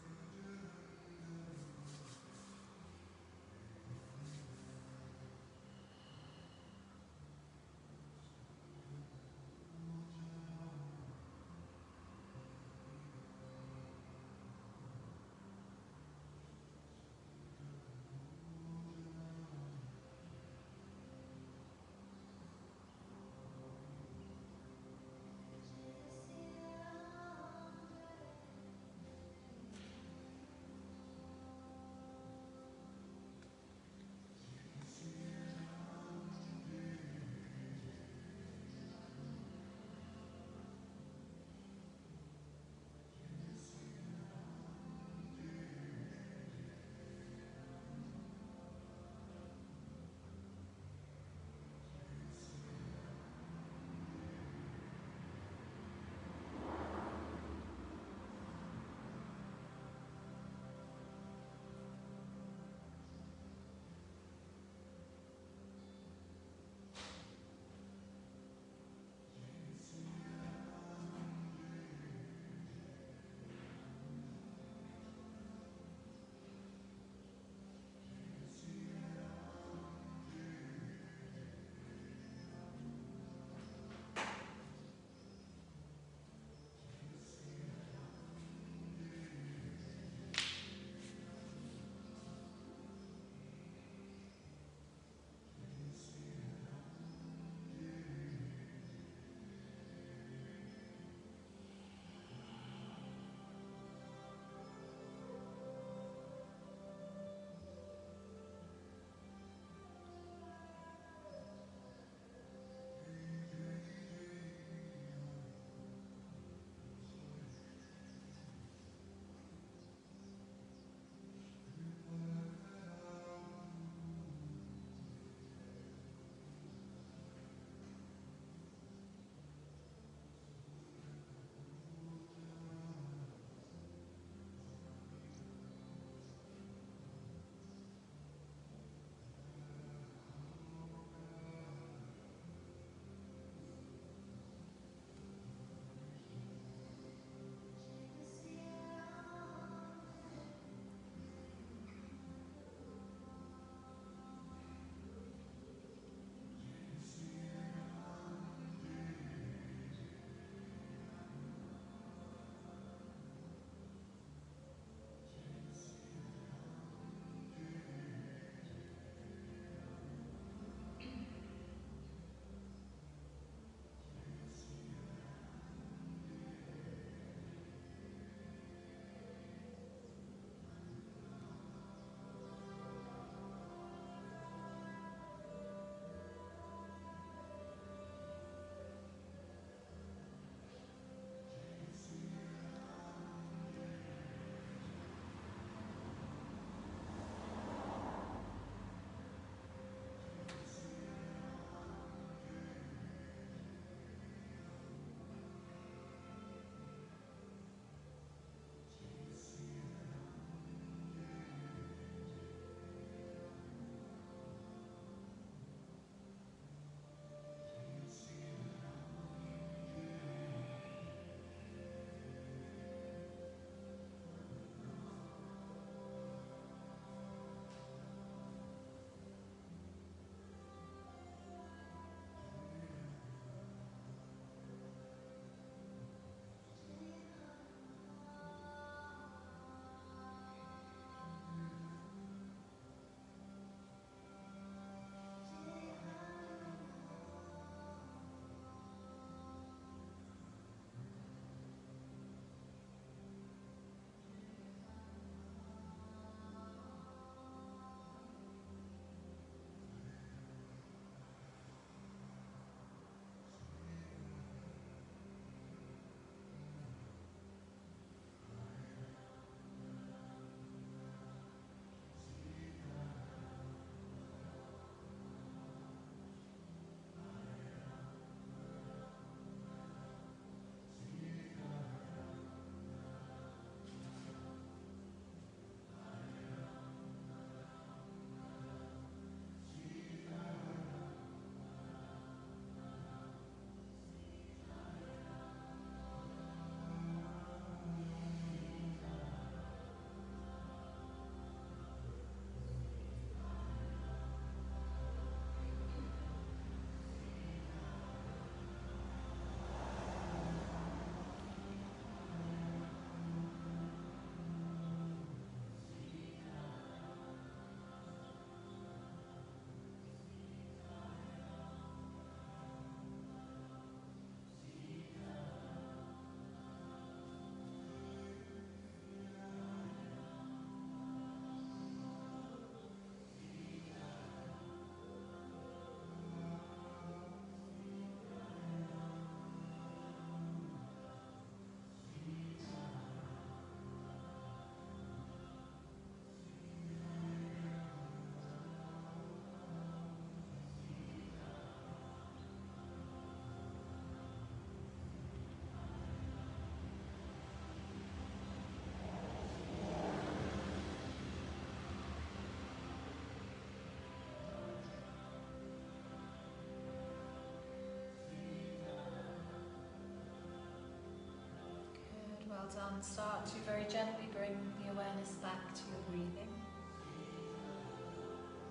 done. Start to very gently bring the awareness back to your breathing.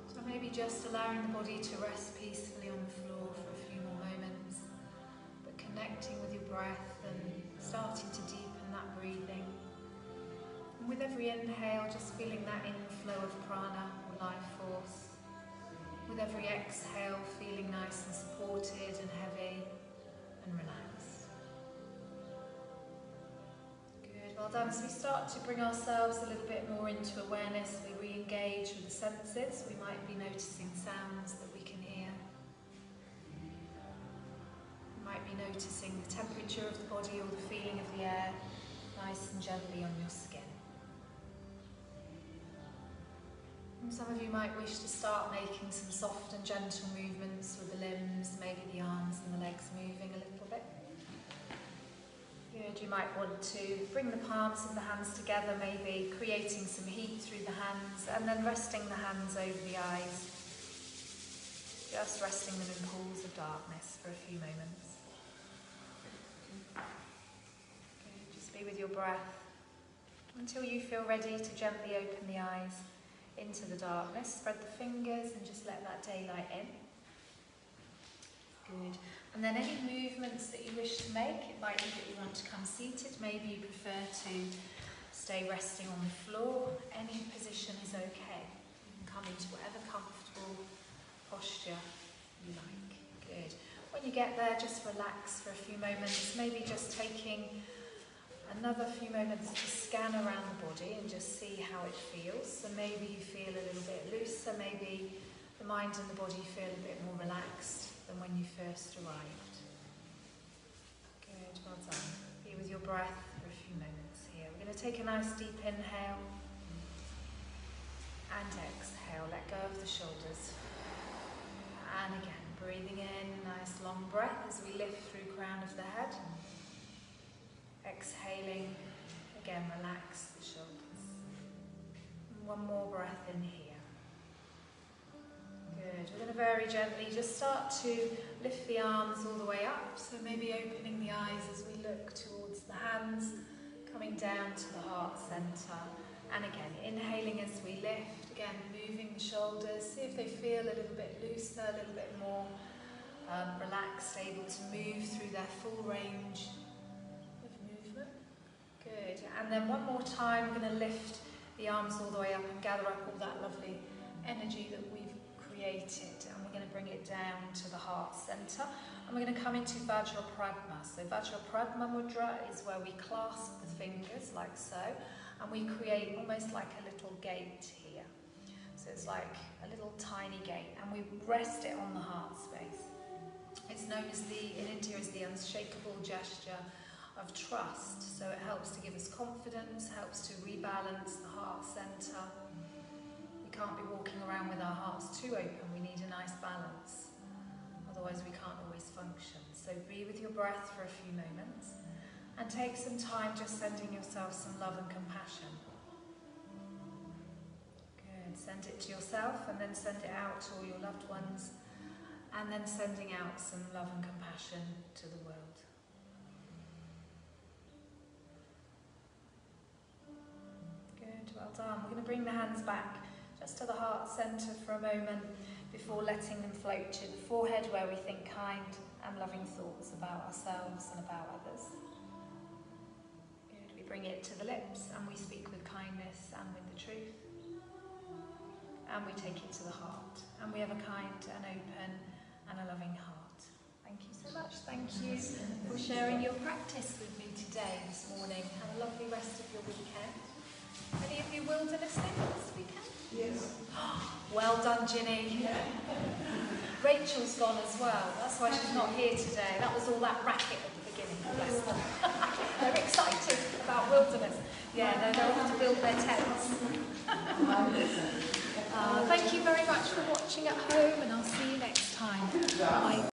So maybe just allowing the body to rest peacefully on the floor for a few more moments, but connecting with your breath and starting to deepen that breathing. And with every inhale, just feeling that inflow of prana, or life force. With every exhale, feeling nice and supported and heavy and relaxed. Good, well done. So we start to bring ourselves a little bit more into awareness. We re-engage with the senses. We might be noticing sounds that we can hear. You might be noticing the temperature of the body or the feeling of the air nice and gently on your skin. And some of you might wish to start making some soft and gentle movements with the limbs, maybe the arms and the legs moving a little bit. Good, you might want to bring the palms of the hands together, maybe creating some heat through the hands, and then resting the hands over the eyes. Just resting them in pools of darkness for a few moments. Good, just be with your breath until you feel ready to gently open the eyes into the darkness. Spread the fingers and just let that daylight in. Good. And then any movements that you wish to make, it might be that you want to come seated, maybe you prefer to stay resting on the floor. Any position is okay. You can come into whatever comfortable posture you like. Good. When you get there, just relax for a few moments, maybe just taking another few moments to scan around the body and just see how it feels. So maybe you feel a little bit looser, maybe the mind and the body feel a bit more relaxed than when you first arrived. Good, well done. Be with your breath for a few moments here. We're going to take a nice deep inhale and exhale. Let go of the shoulders. And again, breathing in, nice long breath as we lift through crown of the head. Exhaling, again relax the shoulders. And one more breath in here. Good, we're going to very gently just start to lift the arms all the way up. So maybe opening the eyes as we look towards the hands, coming down to the heart centre. And again, inhaling as we lift, again moving the shoulders, see if they feel a little bit looser, a little bit more relaxed, able to move through their full range. Good, and then one more time we're going to lift the arms all the way up and gather up all that lovely energy that we've created, and we're going to bring it down to the heart centre, and we're going to come into Vajrapragma. So Vajrapragma mudra is where we clasp the fingers like so, and we create almost like a little gate here. So it's like a little tiny gate, and we rest it on the heart space. It's known as in India as the unshakable gesture of trust, so it helps to give us confidence, helps to rebalance the heart centre. We can't be walking around with our hearts too open, we need a nice balance, otherwise we can't always function. So be with your breath for a few moments and take some time just sending yourself some love and compassion. Good, send it to yourself and then send it out to all your loved ones, and then sending out some love and compassion to the world. Well done. We're going to bring the hands back just to the heart centre for a moment before letting them float to the forehead, where we think kind and loving thoughts about ourselves and about others. Good. We bring it to the lips and we speak with kindness and with the truth. And we take it to the heart and we have a kind and open and a loving heart. Thank you so much. Thank you for sharing your practice with me today, this morning. Have a lovely rest of your weekend. Any of you wildernessing this weekend? Yes. Well done, Ginny. Yeah. Rachel's gone as well. That's why she's not here today. That was all that racket at the beginning. Bless them. They're excited about wilderness. Yeah, they'll have to build their tents. Thank you very much for watching at home, and I'll see you next time. Bye.